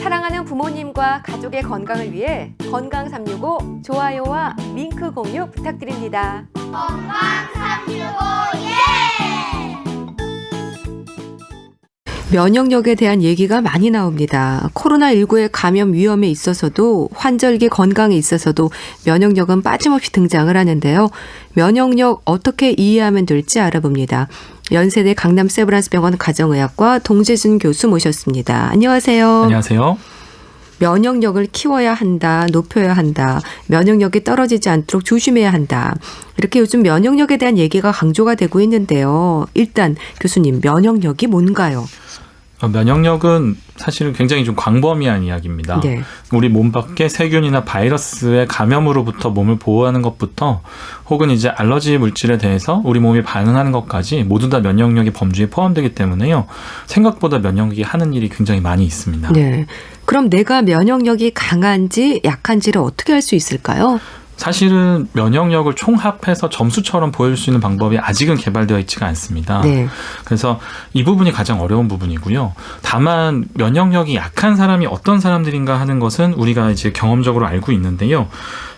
사랑하는 부모님과 가족의 건강을 위해 건강 365 좋아요와 링크 공유 부탁드립니다. 건강 365 예! 면역력에 대한 얘기가 많이 나옵니다. 코로나19의 감염 위험에 있어서도 환절기 건강에 있어서도 면역력은 빠짐없이 등장을 하는데요. 면역력 어떻게 이해하면 될지 알아봅니다. 연세대 강남 세브란스병원 가정의학과 동재준 교수 모셨습니다. 안녕하세요. 안녕하세요. 면역력을 키워야 한다, 높여야 한다, 면역력이 떨어지지 않도록 조심해야 한다. 이렇게 요즘 면역력에 대한 얘기가 강조가 되고 있는데요. 일단 교수님, 면역력이 뭔가요? 면역력은 사실은 굉장히 좀 광범위한 이야기입니다. 네. 우리 몸 밖에 세균이나 바이러스의 감염으로부터 몸을 보호하는 것부터 혹은 이제 알러지 물질에 대해서 우리 몸이 반응하는 것까지 모두 다 면역력의 범주에 포함되기 때문에요. 생각보다 면역력이 하는 일이 굉장히 많이 있습니다. 네. 그럼 내가 면역력이 강한지 약한지를 어떻게 알 수 있을까요? 사실은 면역력을 총합해서 점수처럼 보여줄 수 있는 방법이 아직은 개발되어 있지가 않습니다. 네. 그래서 이 부분이 가장 어려운 부분이고요. 다만 면역력이 약한 사람이 어떤 사람들인가 하는 것은 우리가 이제 경험적으로 알고 있는데요.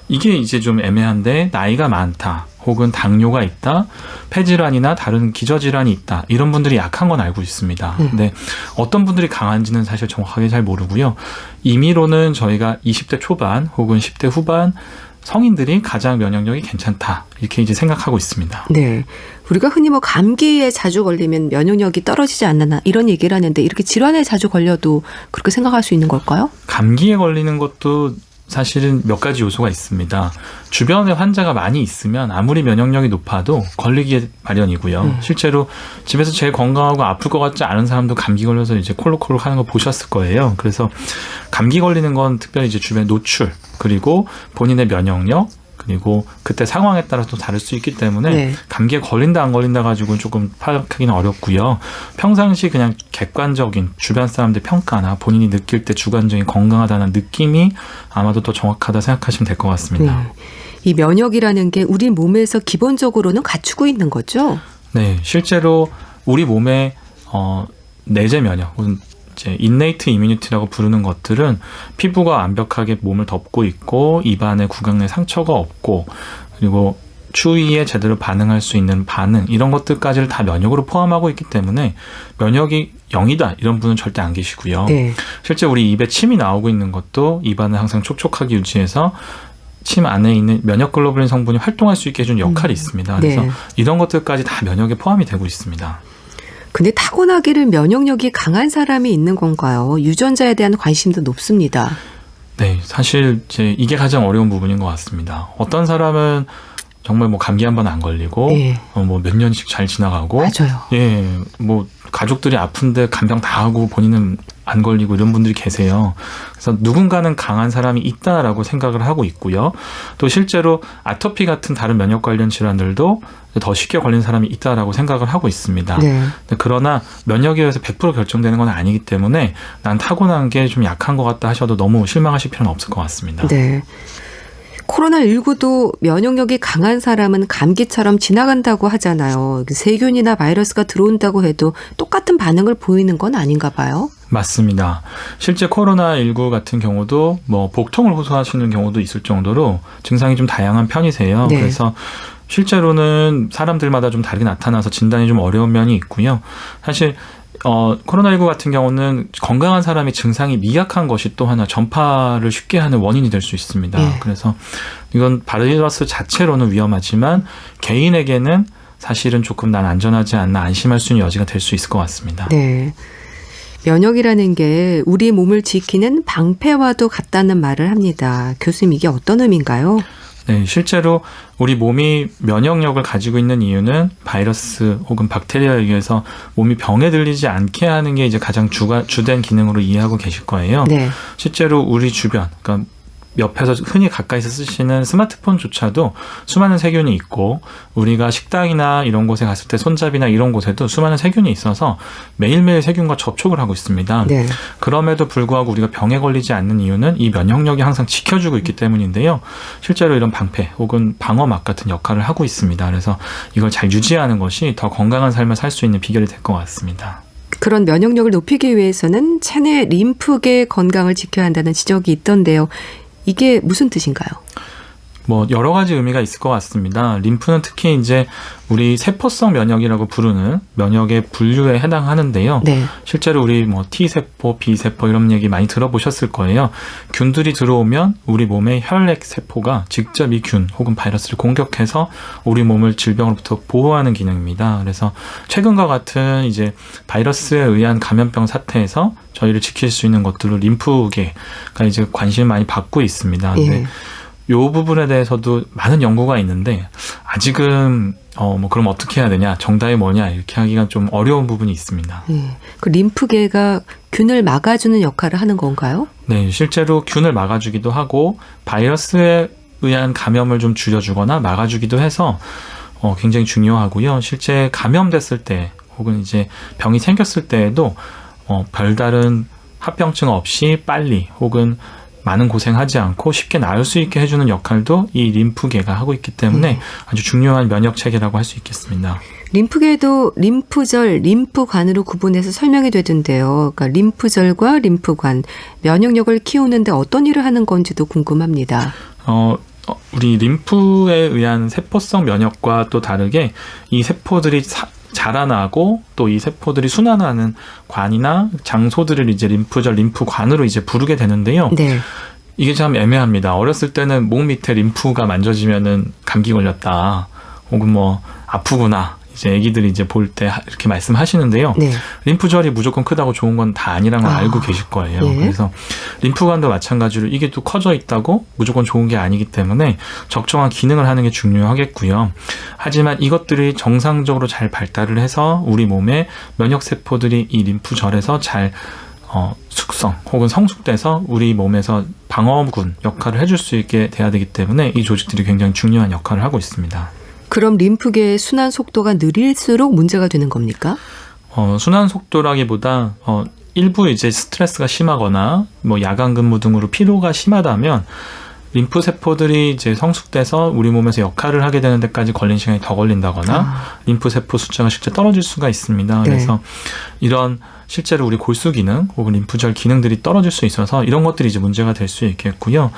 이게 이제 좀 애매한데 나이가 많다, 혹은 당뇨가 있다, 폐질환이나 다른 기저질환이 있다, 이런 분들이 약한 건 알고 있습니다. 근데 어떤 분들이 강한지는 사실 정확하게 잘 모르고요. 임의로는 저희가 20대 초반 혹은 10대 후반 성인들이 가장 면역력이 괜찮다, 이렇게 이제 생각하고 있습니다. 네. 우리가 흔히 뭐 감기에 자주 걸리면 면역력이 떨어지지 않나 이런 얘기를 하는데 이렇게 질환에 자주 걸려도 그렇게 생각할 수 있는 걸까요? 감기에 걸리는 것도 사실은 몇 가지 요소가 있습니다. 주변에 환자가 많이 있으면 아무리 면역력이 높아도 걸리기 마련이고요. 실제로 집에서 제일 건강하고 아플 것 같지 않은 사람도 감기 걸려서 이제 콜록콜록 하는 거 보셨을 거예요. 그래서 감기 걸리는 건 특별히 이제 주변 노출, 그리고 본인의 면역력, 그리고 그때 상황에 따라서 또 다를 수 있기 때문에 네. 감기에 걸린다 안 걸린다 가지고는 조금 파악하기는 어렵고요. 평상시 그냥 객관적인 주변 사람들 평가나 본인이 느낄 때 주관적인 건강하다는 느낌이 아마도 더 정확하다 생각하시면 될 것 같습니다. 네. 이 면역이라는 게 우리 몸에서 기본적으로는 갖추고 있는 거죠? 네, 실제로 우리 몸의 내재 면역, 이제 인네이트 이뮤니티라고 부르는 것들은 피부가 완벽하게 몸을 덮고 있고 입안에 구강 내 상처가 없고 그리고 추위에 제대로 반응할 수 있는 반응, 이런 것들까지를 다 면역으로 포함하고 있기 때문에 면역이 0이다 이런 분은 절대 안 계시고요. 네. 실제 우리 입에 침이 나오고 있는 것도 입안을 항상 촉촉하게 유지해서 침 안에 있는 면역 글로불린 성분이 활동할 수 있게 해주는 역할이 있습니다. 그래서 네. 이런 것들까지 다 면역에 포함이 되고 있습니다. 근데 타고나기를 면역력이 강한 사람이 있는 건가요? 유전자에 대한 관심도 높습니다. 네, 사실 이게 가장 어려운 부분인 것 같습니다. 어떤 사람은 정말 뭐 감기 한 번 안 걸리고 예. 뭐 몇 년씩 잘 지나가고 맞아요. 예, 뭐 가족들이 아픈데 간병 다 하고 본인은 안 걸리고 이런 분들이 계세요. 그래서 누군가는 강한 사람이 있다라고 생각을 하고 있고요. 또 실제로 아토피 같은 다른 면역 관련 질환들도 더 쉽게 걸린 사람이 있다라고 생각을 하고 있습니다. 네. 그러나 면역에 의해서 100% 결정되는 건 아니기 때문에 난 타고난 게 좀 약한 것 같다 하셔도 너무 실망하실 필요는 없을 것 같습니다. 네. 코로나19도 면역력이 강한 사람은 감기처럼 지나간다고 하잖아요. 세균이나 바이러스가 들어온다고 해도 똑같은 반응을 보이는 건 아닌가 봐요. 맞습니다. 실제 코로나19 같은 경우도 뭐 복통을 호소하시는 경우도 있을 정도로 증상이 좀 다양한 편이세요. 네. 그래서 실제로는 사람들마다 좀 다르게 나타나서 진단이 좀 어려운 면이 있고요. 사실 코로나19 같은 경우는 건강한 사람이 증상이 미약한 것이 또 하나 전파를 쉽게 하는 원인이 될 수 있습니다. 예. 그래서 이건 바이러스 자체로는 위험하지만 개인에게는 사실은 조금 난 안전하지 않나 안심할 수 있는 여지가 될 수 있을 것 같습니다. 네. 면역이라는 게 우리 몸을 지키는 방패와도 같다는 말을 합니다. 교수님, 이게 어떤 의미인가요? 네, 실제로 우리 몸이 면역력을 가지고 있는 이유는 바이러스 혹은 박테리아에 의해서 몸이 병에 들리지 않게 하는 게 이제 가장 주된 기능으로 이해하고 계실 거예요. 네. 실제로 우리 주변, 그러니까 옆에서 흔히 가까이서 쓰시는 스마트폰조차도 수많은 세균이 있고 우리가 식당이나 이런 곳에 갔을 때 손잡이나 이런 곳에도 수많은 세균이 있어서 매일매일 세균과 접촉을 하고 있습니다. 네. 그럼에도 불구하고 우리가 병에 걸리지 않는 이유는 이 면역력이 항상 지켜주고 있기 때문인데요. 실제로 이런 방패 혹은 방어막 같은 역할을 하고 있습니다. 그래서 이걸 잘 유지하는 것이 더 건강한 삶을 살 수 있는 비결이 될 것 같습니다. 그런 면역력을 높이기 위해서는 체내 림프계 건강을 지켜야 한다는 지적이 있던데요. 이게 무슨 뜻인가요? 뭐 여러 가지 의미가 있을 것 같습니다. 림프는 특히 이제 우리 세포성 면역이라고 부르는 면역의 분류에 해당하는데요. 네. 실제로 우리 뭐 T세포, B세포 이런 얘기 많이 들어보셨을 거예요. 균들이 들어오면 우리 몸의 혈액 세포가 직접 이 균 혹은 바이러스를 공격해서 우리 몸을 질병으로부터 보호하는 기능입니다. 그래서 최근과 같은 이제 바이러스에 의한 감염병 사태에서 저희를 지킬 수 있는 것들로 림프계가 이제 관심을 많이 받고 있습니다. 근데 예. 이 부분에 대해서도 많은 연구가 있는데 아직은 뭐 그럼 어떻게 해야 되냐, 정답이 뭐냐 이렇게 하기가 좀 어려운 부분이 있습니다. 예. 그 림프계가 균을 막아주는 역할을 하는 건가요? 네, 실제로 균을 막아주기도 하고 바이러스에 의한 감염을 좀 줄여주거나 막아주기도 해서 굉장히 중요하고요. 실제 감염됐을 때 혹은 이제 병이 생겼을 때에도 별다른 합병증 없이 빨리 혹은 많은 고생하지 않고 쉽게 나을 수 있게 해주는 역할도 이 림프계가 하고 있기 때문에 아주 중요한 면역 체계라고 할 수 있겠습니다. 림프계도 림프절, 림프관으로 구분해서 설명이 되던데요. 그러니까 림프절과 림프관, 면역력을 키우는데 어떤 일을 하는 건지도 궁금합니다. 우리 림프에 의한 세포성 면역과 또 다르게 이 세포들이 자라나고 또 이 세포들이 순환하는 관이나 장소들을 이제 림프절, 림프관으로 이제 부르게 되는데요. 네. 이게 참 애매합니다. 어렸을 때는 목 밑에 림프가 만져지면은 감기 걸렸다, 혹은 뭐 아프구나, 이제 아기들이 이제 볼 때 이렇게 말씀하시는데요. 네. 림프절이 무조건 크다고 좋은 건 다 아니란 걸 알고 계실 거예요. 네. 그래서 림프관도 마찬가지로 이게 또 커져 있다고 무조건 좋은 게 아니기 때문에 적정한 기능을 하는 게 중요하겠고요. 하지만 이것들이 정상적으로 잘 발달을 해서 우리 몸의 면역 세포들이 이 림프절에서 잘 숙성 혹은 성숙돼서 우리 몸에서 방어군 역할을 해줄 수 있게 돼야 되기 때문에 이 조직들이 굉장히 중요한 역할을 하고 있습니다. 그럼 림프계의 순환 속도가 느릴수록 문제가 되는 겁니까? 순환 속도라기보다 일부 이제 스트레스가 심하거나 뭐 야간 근무 등으로 피로가 심하다면 림프 세포들이 이제 성숙돼서 우리 몸에서 역할을 하게 되는 데까지 걸린 시간이 더 걸린다거나 림프 세포 숫자가 실제 떨어질 수가 있습니다. 네. 그래서 이런 실제로 우리 골수 기능 혹은 림프절 기능들이 떨어질 수 있어서 이런 것들이 이제 문제가 될 수 있겠고요.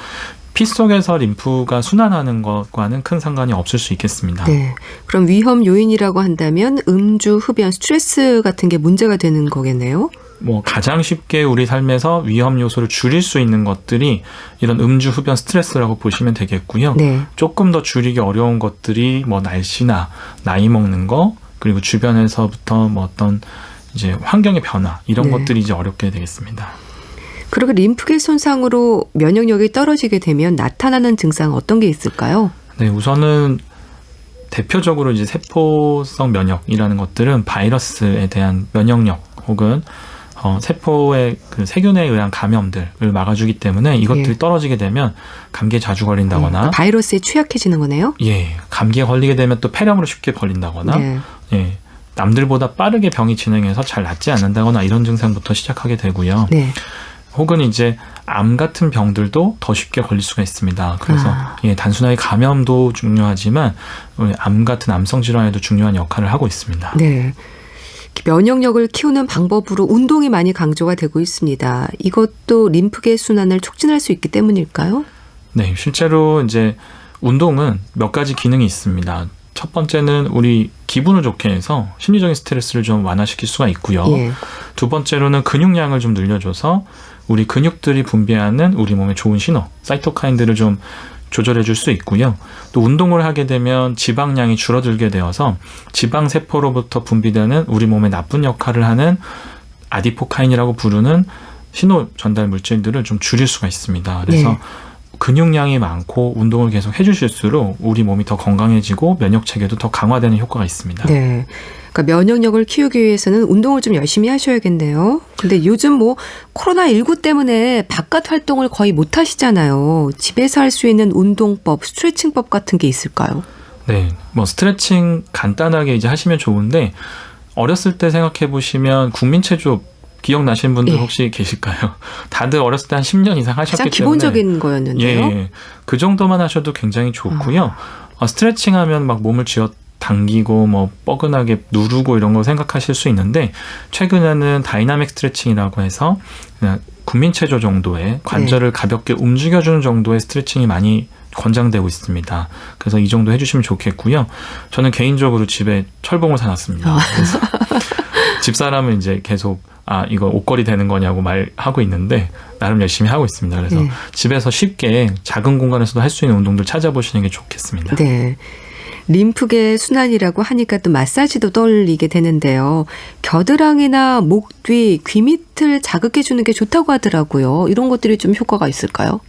피 속에서 림프가 순환하는 것과는 큰 상관이 없을 수 있겠습니다. 네. 그럼 위험 요인이라고 한다면 음주, 흡연, 스트레스 같은 게 문제가 되는 거겠네요. 뭐 가장 쉽게 우리 삶에서 위험 요소를 줄일 수 있는 것들이 이런 음주, 흡연, 스트레스라고 보시면 되겠고요. 네. 조금 더 줄이기 어려운 것들이 뭐 날씨나 나이 먹는 거, 그리고 주변에서부터 뭐 어떤 이제 환경의 변화, 이런 네. 것들이 이제 어렵게 되겠습니다. 그리고 림프계 손상으로 면역력이 떨어지게 되면 나타나는 증상 어떤 게 있을까요? 네, 우선은 대표적으로 이제 세포성 면역이라는 것들은 바이러스에 대한 면역력 혹은 세포의 그 세균에 의한 감염들을 막아주기 때문에 이것들이 예. 떨어지게 되면 감기에 자주 걸린다거나, 바이러스에 취약해지는 거네요. 예, 감기에 걸리게 되면 또 폐렴으로 쉽게 걸린다거나, 네. 예, 남들보다 빠르게 병이 진행해서 잘 낫지 않는다거나 이런 증상부터 시작하게 되고요. 네. 혹은 이제 암 같은 병들도 더 쉽게 걸릴 수가 있습니다. 그래서 예, 단순하게 감염도 중요하지만 암 같은 암성 질환에도 중요한 역할을 하고 있습니다. 네. 면역력을 키우는 방법으로 운동이 많이 강조가 되고 있습니다. 이것도 림프계 순환을 촉진할 수 있기 때문일까요? 네, 실제로 이제 운동은 몇 가지 기능이 있습니다. 첫 번째는 우리 기분을 좋게 해서 심리적인 스트레스를 좀 완화시킬 수가 있고요. 예. 두 번째로는 근육량을 좀 늘려줘서 우리 근육들이 분비하는 우리 몸의 좋은 신호, 사이토카인들을 좀 조절해 줄 수 있고요. 또 운동을 하게 되면 지방량이 줄어들게 되어서 지방세포로부터 분비되는 우리 몸에 나쁜 역할을 하는 아디포카인이라고 부르는 신호 전달 물질들을 좀 줄일 수가 있습니다. 그래서 네. 근육량이 많고 운동을 계속 해주실수록 우리 몸이 더 건강해지고 면역 체계도 더 강화되는 효과가 있습니다. 네. 그러니까 면역력을 키우기 위해서는 운동을 좀 열심히 하셔야겠네요. 근데 요즘 뭐 코로나19 때문에 바깥 활동을 거의 못 하시잖아요. 집에서 할 수 있는 운동법, 스트레칭법 같은 게 있을까요? 네, 뭐 스트레칭 간단하게 이제 하시면 좋은데 어렸을 때 생각해 보시면 국민체조 기억나시는 분들 예. 혹시 계실까요? 다들 어렸을 때 한 10년 이상 하셨기 가장 때문에 기본적인 거였는데요. 예, 그 정도만 하셔도 굉장히 좋고요. 스트레칭하면 막 몸을 당기고 뭐 뻐근하게 누르고 이런 거 생각하실 수 있는데 최근에는 다이나믹 스트레칭이라고 해서 그냥 국민체조 정도의 관절을 가볍게 움직여주는 정도의 스트레칭이 많이 권장되고 있습니다. 그래서 이 정도 해주시면 좋겠고요. 저는 개인적으로 집에 철봉을 사놨습니다. 그래서 집사람은 이제 계속 이거 옷걸이 되는 거냐고 말하고 있는데 나름 열심히 하고 있습니다. 그래서 네. 집에서 쉽게 작은 공간에서도 할 수 있는 운동들 찾아보시는 게 좋겠습니다. 네. 림프계 순환이라고 하니까 또 마사지도 떠올리게 되는데요. 겨드랑이나 목 뒤, 귀 밑을 자극해 주는 게 좋다고 하더라고요. 이런 것들이 좀 효과가 있을까요?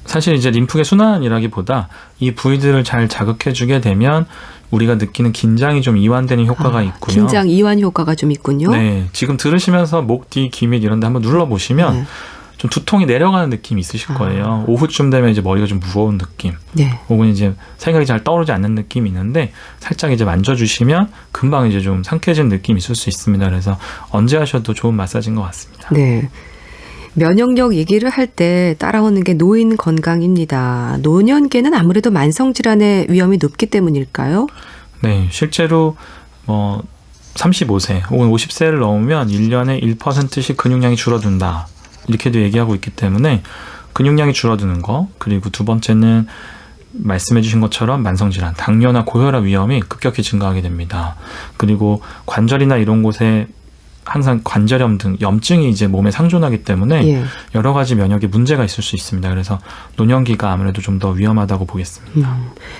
사실 이제 림프계 순환이라기보다 이 부위들을 잘 자극해 주게 되면 우리가 느끼는 긴장이 좀 이완되는 효과가 있고요. 긴장 이완 효과가 좀 있군요. 네, 지금 들으시면서 목 뒤, 귀 밑 이런 데 한번 눌러보시면 네. 좀 두통이 내려가는 느낌이 있으실 거예요. 오후쯤 되면 이제 머리가 좀 무거운 느낌, 네. 혹은 이제 생각이 잘 떠오르지 않는 느낌이 있는데 살짝 이제 만져주시면 금방 이제 좀 상쾌해진 느낌이 있을 수 있습니다. 그래서 언제 하셔도 좋은 마사지인 것 같습니다. 네. 면역력 얘기를 할 때 따라오는 게 노인 건강입니다. 노년기에는 아무래도 만성질환의 위험이 높기 때문일까요? 네, 실제로 35세 혹은 50세를 넘으면 1년에 1%씩 근육량이 줄어든다. 이렇게도 얘기하고 있기 때문에 근육량이 줄어드는 거, 그리고 두 번째는 말씀해 주신 것처럼 만성질환, 당뇨나 고혈압 위험이 급격히 증가하게 됩니다. 그리고 관절이나 이런 곳에 항상 관절염 등 염증이 이제 몸에 상존하기 때문에 예. 여러 가지 면역에 문제가 있을 수 있습니다. 그래서 노년기가 아무래도 좀 더 위험하다고 보겠습니다.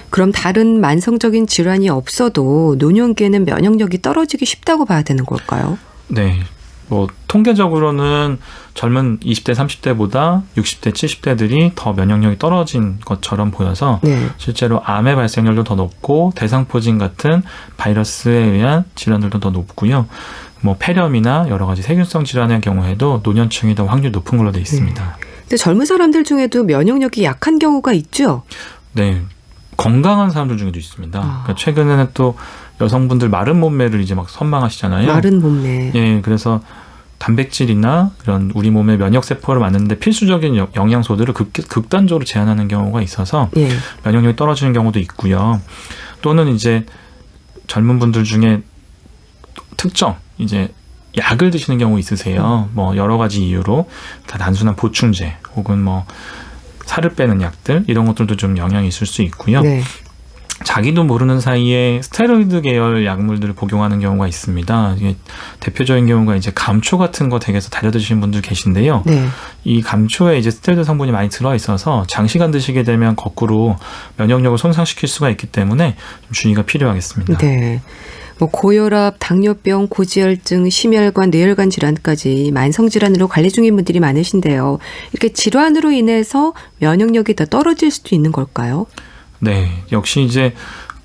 그럼 다른 만성적인 질환이 없어도 노년기에는 면역력이 떨어지기 쉽다고 봐야 되는 걸까요? 네. 통계적으로는 젊은 20대, 30대보다 60대, 70대들이 더 면역력이 떨어진 것처럼 보여서 네. 실제로 암의 발생률도 더 높고 대상포진 같은 바이러스에 의한 질환들도 더 높고요. 폐렴이나 여러 가지 세균성 질환의 경우에도 노년층이 더 확률이 높은 걸로 되어 있습니다. 근데 젊은 사람들 중에도 면역력이 약한 경우가 있죠? 네. 건강한 사람들 중에도 있습니다. 그러니까 최근에는 또 여성분들 마른 몸매를 이제 막 선망하시잖아요. 마른 몸매. 예, 그래서 단백질이나 이런 우리 몸의 면역 세포를 만드는데 필수적인 영양소들을 극단적으로 제한하는 경우가 있어서 예. 면역력이 떨어지는 경우도 있고요. 또는 이제 젊은 분들 중에 특정 이제 약을 드시는 경우 있으세요. 여러 가지 이유로 다 단순한 보충제 혹은 살을 빼는 약들 이런 것들도 좀 영향이 있을 수 있고요. 네. 자기도 모르는 사이에 스테로이드 계열 약물들을 복용하는 경우가 있습니다. 이게 대표적인 경우가 이제 감초 같은 거 댁에서 달여 드시는 분들 계신데요. 네. 이 감초에 이제 스테로이드 성분이 많이 들어 있어서 장시간 드시게 되면 거꾸로 면역력을 손상시킬 수가 있기 때문에 좀 주의가 필요하겠습니다. 네. 고혈압, 당뇨병, 고지혈증, 심혈관, 뇌혈관 질환까지 만성질환으로 관리 중인 분들이 많으신데요. 이렇게 질환으로 인해서 면역력이 더 떨어질 수도 있는 걸까요? 네, 역시 이제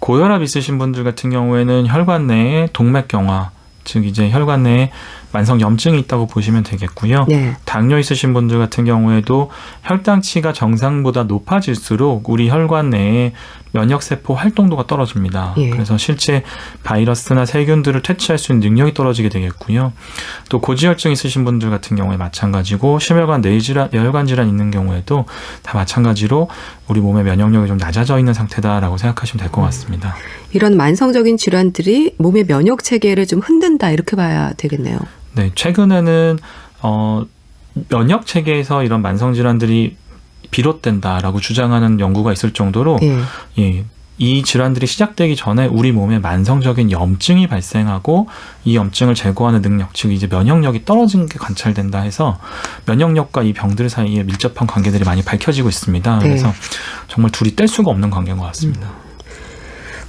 고혈압 있으신 분들 같은 경우에는 혈관 내에 동맥경화, 즉 이제 혈관 내에 만성 염증이 있다고 보시면 되겠고요. 네. 당뇨 있으신 분들 같은 경우에도 혈당치가 정상보다 높아질수록 우리 혈관 내에 면역세포 활동도가 떨어집니다. 예. 그래서 실제 바이러스나 세균들을 퇴치할 수 있는 능력이 떨어지게 되겠고요. 또 고지혈증 있으신 분들 같은 경우에 마찬가지고 심혈관 뇌혈관 질환 있는 경우에도 다 마찬가지로 우리 몸의 면역력이 좀 낮아져 있는 상태다라고 생각하시면 될 것 같습니다. 이런 만성적인 질환들이 몸의 면역 체계를 좀 흔든다 이렇게 봐야 되겠네요. 네, 최근에는 면역 체계에서 이런 만성 질환들이 비롯된다라고 주장하는 연구가 있을 정도로 예. 이 질환들이 시작되기 전에 우리 몸에 만성적인 염증이 발생하고 이 염증을 제거하는 능력, 즉 이제 면역력이 떨어진 게 관찰된다 해서 면역력과 이 병들 사이에 밀접한 관계들이 많이 밝혀지고 있습니다. 네. 그래서 정말 둘이 뗄 수가 없는 관계인 것 같습니다.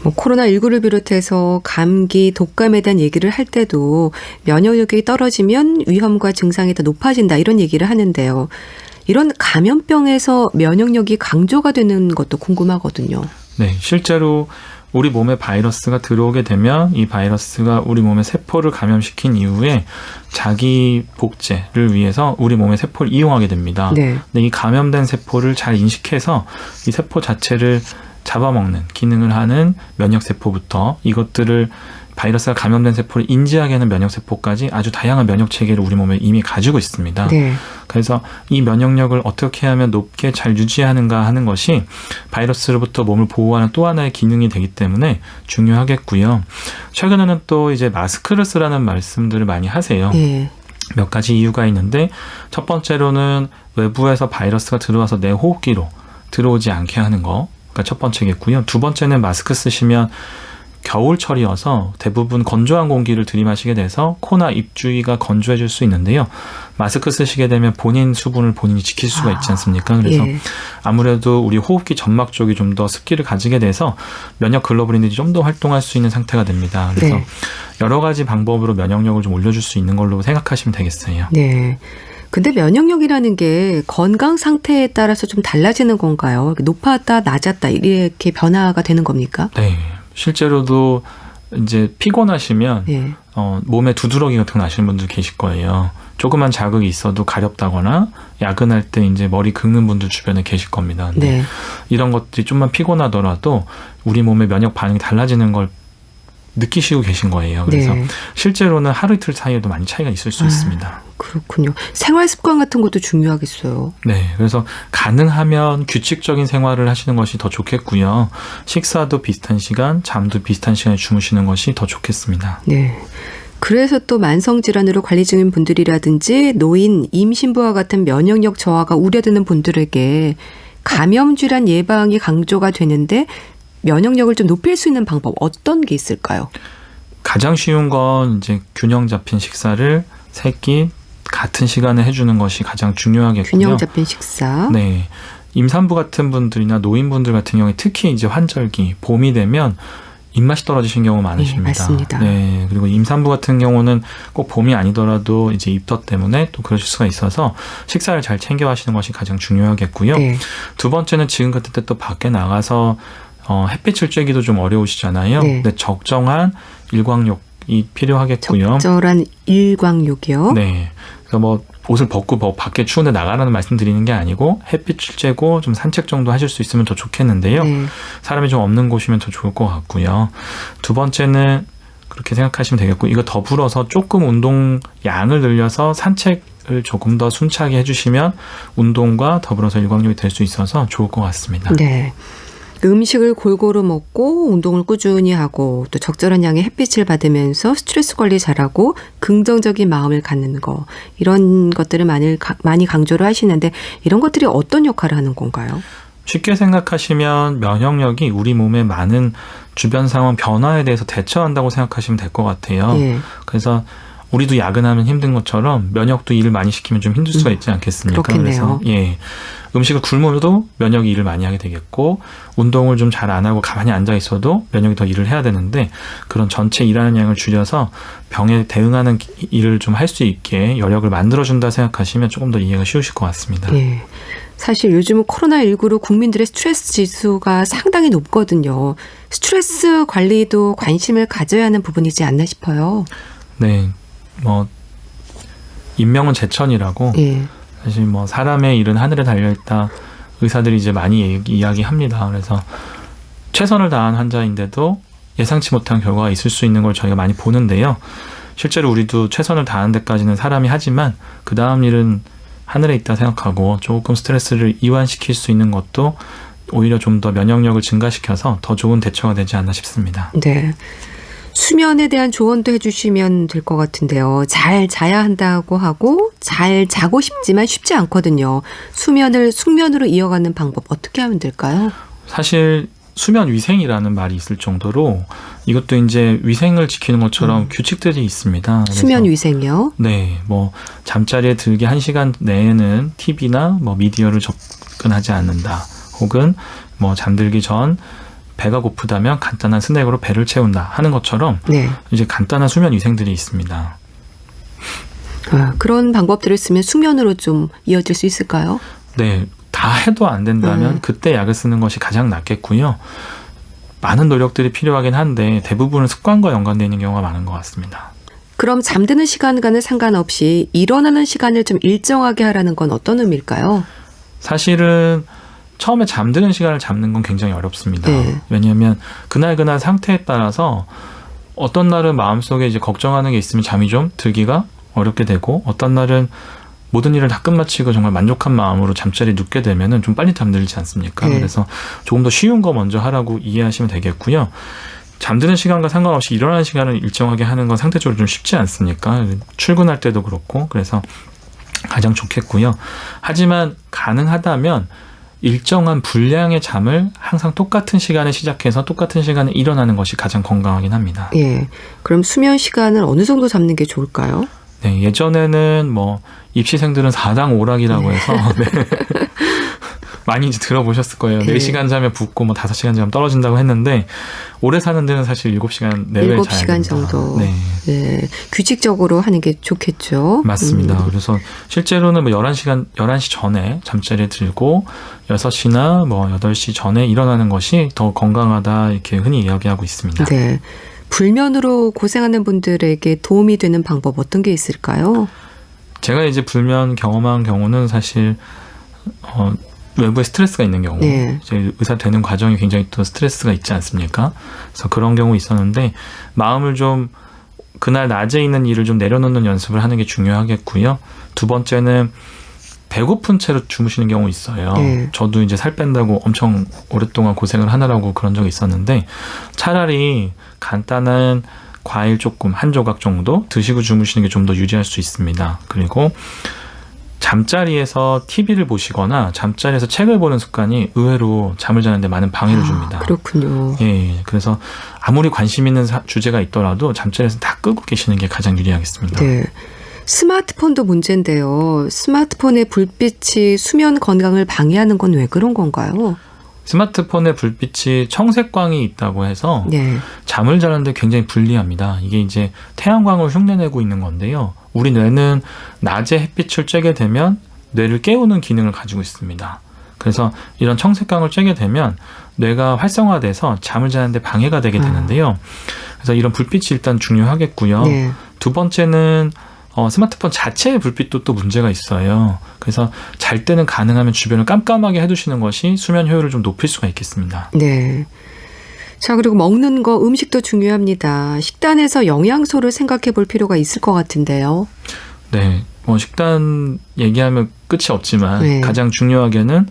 코로나19를 비롯해서 감기, 독감에 대한 얘기를 할 때도 면역력이 떨어지면 위험과 증상이 더 높아진다 이런 얘기를 하는데요. 이런 감염병에서 면역력이 강조가 되는 것도 궁금하거든요. 네, 실제로 우리 몸에 바이러스가 들어오게 되면 이 바이러스가 우리 몸의 세포를 감염시킨 이후에 자기 복제를 위해서 우리 몸의 세포를 이용하게 됩니다. 네. 근데 이 감염된 세포를 잘 인식해서 이 세포 자체를 잡아먹는 기능을 하는 면역세포부터 이것들을 바이러스가 감염된 세포를 인지하게 하는 면역세포까지 아주 다양한 면역체계를 우리 몸에 이미 가지고 있습니다. 네. 그래서 이 면역력을 어떻게 하면 높게 잘 유지하는가 하는 것이 바이러스로부터 몸을 보호하는 또 하나의 기능이 되기 때문에 중요하겠고요. 최근에는 또 이제 마스크를 쓰라는 말씀들을 많이 하세요. 예. 몇 가지 이유가 있는데 첫 번째로는 외부에서 바이러스가 들어와서 내 호흡기로 들어오지 않게 하는 거가 첫 번째겠고요. 두 번째는 마스크 쓰시면 겨울철이어서 대부분 건조한 공기를 들이마시게 돼서 코나 입 주위가 건조해질 수 있는데요. 마스크 쓰시게 되면 본인 수분을 본인이 지킬 수가 있지 않습니까? 그래서 예. 아무래도 우리 호흡기 점막 쪽이 좀 더 습기를 가지게 돼서 면역 글로불린들이 좀 더 활동할 수 있는 상태가 됩니다. 그래서 네. 여러 가지 방법으로 면역력을 좀 올려줄 수 있는 걸로 생각하시면 되겠어요. 네. 근데 면역력이라는 게 건강 상태에 따라서 좀 달라지는 건가요? 높았다, 낮았다 이렇게 변화가 되는 겁니까? 네. 실제로도 이제 피곤하시면 네. 몸에 두드러기 같은 거 나시는 분들 계실 거예요. 조그만 자극이 있어도 가렵다거나 야근할 때 이제 머리 긁는 분들 주변에 계실 겁니다. 근데 네. 이런 것들이 좀만 피곤하더라도 우리 몸의 면역 반응이 달라지는 걸 느끼시고 계신 거예요. 그래서 네. 실제로는 하루 이틀 사이에도 많이 차이가 있을 수 있습니다. 그렇군요. 생활 습관 같은 것도 중요하겠어요. 네, 그래서 가능하면 규칙적인 생활을 하시는 것이 더 좋겠고요. 식사도 비슷한 시간, 잠도 비슷한 시간에 주무시는 것이 더 좋겠습니다. 네. 그래서 또 만성질환으로 관리 중인 분들이라든지 노인, 임신부와 같은 면역력 저하가 우려되는 분들에게 감염질환 예방이 강조가 되는데 면역력을 좀 높일 수 있는 방법 어떤 게 있을까요? 가장 쉬운 건 이제 균형 잡힌 식사를 세 끼 같은 시간에 해주는 것이 가장 중요하겠고요. 균형 잡힌 식사. 네, 임산부 같은 분들이나 노인분들 같은 경우에 특히 이제 환절기, 봄이 되면 입맛이 떨어지신 경우 많으십니다. 네, 맞습니다. 네, 그리고 임산부 같은 경우는 꼭 봄이 아니더라도 이제 입덧 때문에 또 그러실 수가 있어서 식사를 잘 챙겨 하시는 것이 가장 중요하겠고요. 네. 두 번째는 지금 같은 때 또 밖에 나가서 햇빛을 쬐기도 좀 어려우시잖아요. 네. 근데 적정한 일광욕이 필요하겠고요. 적절한 일광욕이요. 네. 그래서 뭐 옷을 벗고 밖에 추운데 나가라는 말씀 드리는 게 아니고 햇빛을 쬐고 좀 산책 정도 하실 수 있으면 더 좋겠는데요. 네. 사람이 좀 없는 곳이면 더 좋을 것 같고요. 두 번째는 그렇게 생각하시면 되겠고 이거 더불어서 조금 운동 양을 늘려서 산책을 조금 더 순차게 해주시면 운동과 더불어서 일광욕이 될 수 있어서 좋을 것 같습니다. 네. 음식을 골고루 먹고 운동을 꾸준히 하고 또 적절한 양의 햇빛을 받으면서 스트레스 관리 잘하고 긍정적인 마음을 갖는 거 이런 것들을 많이 강조를 하시는데 이런 것들이 어떤 역할을 하는 건가요? 쉽게 생각하시면 면역력이 우리 몸의 많은 주변 상황 변화에 대해서 대처한다고 생각하시면 될 것 같아요. 예. 그래서 우리도 야근하면 힘든 것처럼 면역도 일을 많이 시키면 좀 힘들 수가 있지 않겠습니까? 그렇겠네요. 그래서 예, 음식을 굶어도 면역이 일을 많이 하게 되겠고 운동을 좀 잘 안 하고 가만히 앉아 있어도 면역이 더 일을 해야 되는데 그런 전체 일하는 양을 줄여서 병에 대응하는 일을 좀 할 수 있게 여력을 만들어준다 생각하시면 조금 더 이해가 쉬우실 것 같습니다. 예. 사실 요즘은 코로나19로 국민들의 스트레스 지수가 상당히 높거든요. 스트레스 관리도 관심을 가져야 하는 부분이지 않나 싶어요. 네, 뭐 인명은 제천이라고 예. 사실 뭐 사람의 일은 하늘에 달려있다 의사들이 이제 많이 이야기합니다. 그래서 최선을 다한 환자인데도 예상치 못한 결과가 있을 수 있는 걸 저희가 많이 보는데요. 실제로 우리도 최선을 다하는 데까지는 사람이 하지만 그 다음 일은 하늘에 있다 생각하고 조금 스트레스를 이완시킬 수 있는 것도 오히려 좀 더 면역력을 증가시켜서 더 좋은 대처가 되지 않나 싶습니다. 네. 수면에 대한 조언도 해주시면 될 것 같은데요. 잘 자야 한다고 하고 잘 자고 싶지만 쉽지 않거든요. 수면을 숙면으로 이어가는 방법 어떻게 하면 될까요? 사실 수면 위생이라는 말이 있을 정도로 이것도 이제 위생을 지키는 것처럼 규칙들이 있습니다. 그래서 수면 위생이요? 네, 뭐 잠자리에 들기 1시간 내에는 TV나 뭐 미디어를 접근하지 않는다. 혹은 뭐 잠들기 전 배가 고프다면 간단한 스낵으로 배를 채운다 하는 것처럼 네. 이제 간단한 수면 위생들이 있습니다. 그런 방법들을 쓰면 숙면으로 좀 이어질 수 있을까요? 네, 다 해도 안 된다면 그때 약을 쓰는 것이 가장 낫겠고요. 많은 노력들이 필요하긴 한데 대부분은 습관과 연관되어 있는 경우가 많은 것 같습니다. 그럼 잠드는 시간과는 상관없이 일어나는 시간을 좀 일정하게 하라는 건 어떤 의미일까요? 사실은 처음에 잠드는 시간을 잡는 건 굉장히 어렵습니다. 네. 왜냐하면 그날 상태에 따라서 어떤 날은 마음속에 이제 걱정하는 게 있으면 잠이 좀 들기가 어렵게 되고 어떤 날은 모든 일을 다 끝마치고 정말 만족한 마음으로 잠자리에 눕게 되면은 좀 빨리 잠들지 않습니까? 네. 그래서 조금 더 쉬운 거 먼저 하라고 이해하시면 되겠고요. 잠드는 시간과 상관없이 일어나는 시간을 일정하게 하는 건 상대적으로 좀 쉽지 않습니까? 출근할 때도 그렇고 그래서 가장 좋겠고요. 하지만 가능하다면 일정한 분량의 잠을 항상 똑같은 시간에 시작해서 똑같은 시간에 일어나는 것이 가장 건강하긴 합니다. 예. 그럼 수면 시간을 어느 정도 잡는 게 좋을까요? 네, 예전에는 뭐 입시생들은 4당 오락이라고 해서 네. 많이 이제 들어보셨을 거예요. 네. 4시간 자면 붓고 뭐 5시간 자면 떨어진다고 했는데 오래 사는 데는 사실 7시간 내외 자야 7시간 됩니다. 정도. 네. 예. 규칙적으로 하는 게 좋겠죠. 맞습니다. 그래서 실제로는 뭐 11시 전에 잠자리에 들고 6시나 뭐 8시 전에 일어나는 것이 더 건강하다 이렇게 흔히 이야기하고 있습니다. 네. 불면으로 고생하는 분들에게 도움이 되는 방법 어떤 게 있을까요? 제가 이제 불면 경험한 경우는 사실 외부에 스트레스가 있는 경우, 네. 이제 의사 되는 과정이 굉장히 또 스트레스가 있지 않습니까? 그래서 그런 경우 있었는데 마음을 좀 그날 낮에 있는 일을 좀 내려놓는 연습을 하는 게 중요하겠고요. 두 번째는 배고픈 채로 주무시는 경우 있어요. 네. 저도 이제 살 뺀다고 엄청 오랫동안 고생을 하느라고 그런 적이 있었는데 차라리 간단한 과일 조금 한 조각 정도 드시고 주무시는 게 좀 더 유리할 수 있습니다. 그리고 잠자리에서 TV를 보시거나 잠자리에서 책을 보는 습관이 의외로 잠을 자는데 많은 방해를 줍니다. 그렇군요. 예, 그래서 아무리 관심 있는 주제가 있더라도 잠자리에서 다 끄고 계시는 게 가장 유리하겠습니다. 네. 스마트폰도 문제인데요. 스마트폰의 불빛이 수면 건강을 방해하는 건 왜 그런 건가요? 스마트폰의 불빛이 청색광이 있다고 해서 네. 잠을 자는데 굉장히 불리합니다. 이게 이제 태양광을 흉내내고 있는 건데요. 우리 뇌는 낮에 햇빛을 쬐게 되면 뇌를 깨우는 기능을 가지고 있습니다. 그래서 이런 청색광을 쬐게 되면 뇌가 활성화돼서 잠을 자는데 방해가 되게 되는데요. 그래서 이런 불빛이 일단 중요하겠고요. 네. 두 번째는 스마트폰 자체의 불빛도 또 문제가 있어요. 그래서 잘 때는 가능하면 주변을 깜깜하게 해두시는 것이 수면 효율을 좀 높일 수가 있겠습니다. 네. 자, 그리고 먹는 거, 음식도 중요합니다. 식단에서 영양소를 생각해 볼 필요가 있을 것 같은데요. 네, 뭐 식단 얘기하면 끝이 없지만 네. 가장 중요하게는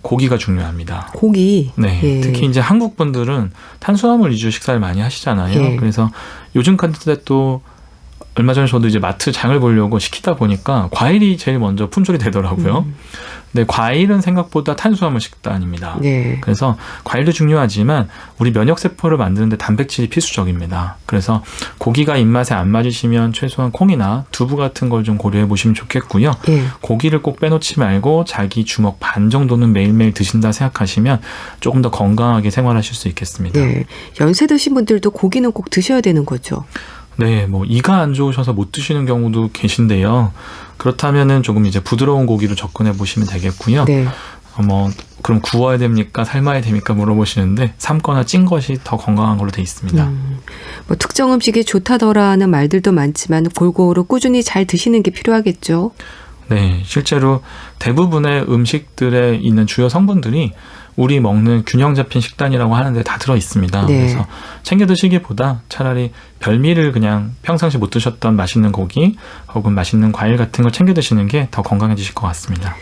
고기가 중요합니다. 고기. 네, 예. 특히 이제 한국 분들은 탄수화물 위주 식사를 많이 하시잖아요. 예. 그래서 요즘 같은 또 얼마 전에 저도 이제 마트 장을 보려고 시키다 보니까 과일이 제일 먼저 품절이 되더라고요. 근데 과일은 생각보다 탄수화물 식단입니다. 네. 그래서 과일도 중요하지만 우리 면역세포를 만드는데 단백질이 필수적입니다. 그래서 고기가 입맛에 안 맞으시면 최소한 콩이나 두부 같은 걸 좀 고려해 보시면 좋겠고요. 예. 고기를 꼭 빼놓지 말고 자기 주먹 반 정도는 매일매일 드신다 생각하시면 조금 더 건강하게 생활하실 수 있겠습니다. 네. 연세 드신 분들도 고기는 꼭 드셔야 되는 거죠. 네, 뭐 이가 안 좋으셔서 못 드시는 경우도 계신데요. 그렇다면은 조금 이제 부드러운 고기로 접근해 보시면 되겠고요. 네. 그럼 구워야 됩니까? 삶아야 됩니까? 물어보시는데 삶거나 찐 것이 더 건강한 걸로 돼 있습니다. 뭐 특정 음식이 좋다더라는 말들도 많지만 골고루 꾸준히 잘 드시는 게 필요하겠죠. 네, 실제로 대부분의 음식들에 있는 주요 성분들이 우리 먹는 균형 잡힌 식단이라고 하는데 다 들어 있습니다. 네. 그래서 챙겨 드시기보다 차라리 별미를 그냥 평상시 못 드셨던 맛있는 고기 혹은 맛있는 과일 같은 걸 챙겨 드시는 게 더 건강해지실 것 같습니다.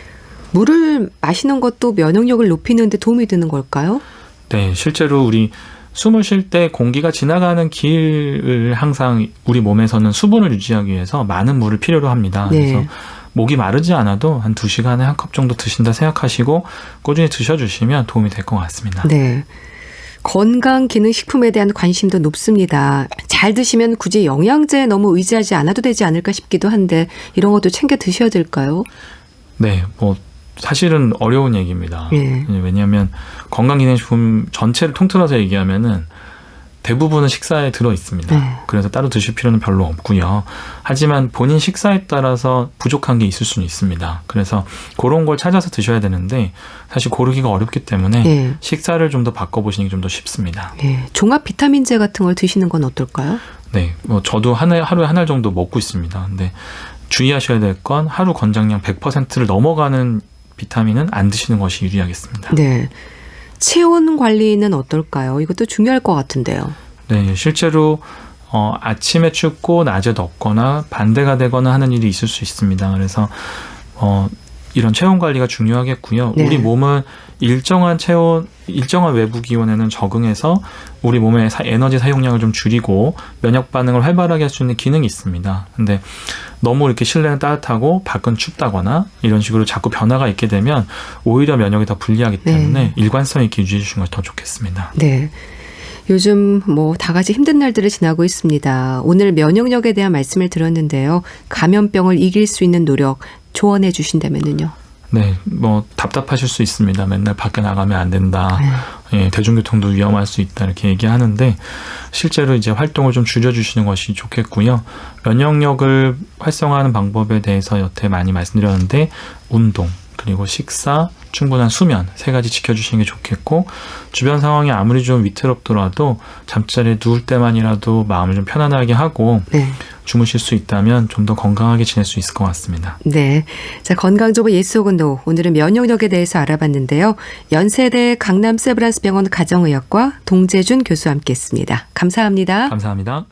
물을 마시는 것도 면역력을 높이는 데 도움이 되는 걸까요? 네, 실제로 우리 숨을 쉴 때 공기가 지나가는 길을 항상 우리 몸에서는 수분을 유지하기 위해서 많은 물을 필요로 합니다. 네. 그래서 목이 마르지 않아도 한 2시간에 한 컵 정도 드신다 생각하시고 꾸준히 드셔주시면 도움이 될 것 같습니다. 네. 건강기능식품에 대한 관심도 높습니다. 잘 드시면 굳이 영양제에 너무 의지하지 않아도 되지 않을까 싶기도 한데 이런 것도 챙겨 드셔야 될까요? 네, 뭐 사실은 어려운 얘기입니다. 예. 왜냐하면 건강기능식품 전체를 통틀어서 얘기하면은 대부분은 식사에 들어 있습니다. 네. 그래서 따로 드실 필요는 별로 없고요. 하지만 본인 식사에 따라서 부족한 게 있을 수는 있습니다. 그래서 그런 걸 찾아서 드셔야 되는데 사실 고르기가 어렵기 때문에 예. 식사를 좀 더 바꿔보시는 게 좀 더 쉽습니다. 예. 종합 비타민제 같은 걸 드시는 건 어떨까요? 네, 뭐 저도 하루에 한 알 정도 먹고 있습니다. 근데 주의하셔야 될 건 하루 권장량 100%를 넘어가는 비타민은 안 드시는 것이 유리하겠습니다. 네. 체온 관리는 어떨까요? 이것도 중요할 것 같은데요. 네, 실제로 아침에 춥고 낮에 덥거나 반대가 되거나 하는 일이 있을 수 있습니다. 그래서 이런 체온 관리가 중요하겠고요. 네. 우리 몸은 일정한 외부 기온에는 적응해서 우리 몸의 에너지 사용량을 좀 줄이고 면역 반응을 활발하게 할 수 있는 기능이 있습니다. 근데 너무 이렇게 실내는 따뜻하고 밖은 춥다거나 이런 식으로 자꾸 변화가 있게 되면 오히려 면역이 더 불리하기 때문에 일관성 있게 유지해 주시는 것이 더 좋겠습니다. 네. 요즘 다 같이 힘든 날들을 지나고 있습니다. 오늘 면역력에 대한 말씀을 들었는데요. 감염병을 이길 수 있는 노력 조언해 주신다면요. 네, 답답하실 수 있습니다. 맨날 밖에 나가면 안 된다. 예, 대중교통도 위험할 수 있다. 이렇게 얘기하는데 실제로 이제 활동을 좀 줄여주시는 것이 좋겠고요. 면역력을 활성화하는 방법에 대해서 여태 많이 말씀드렸는데 운동, 그리고 식사, 충분한 수면 3가지 지켜주시는 게 좋겠고 주변 상황이 아무리 좀 위태롭더라도 잠자리에 누울 때만이라도 마음을 좀 편안하게 하고 주무실 수 있다면 좀 더 건강하게 지낼 수 있을 것 같습니다. 네. 자, 건강정보 예스오근도 오늘은 면역력에 대해서 알아봤는데요. 연세대 강남 세브란스병원 가정의학과 동재준 교수와 함께했습니다. 감사합니다. 감사합니다.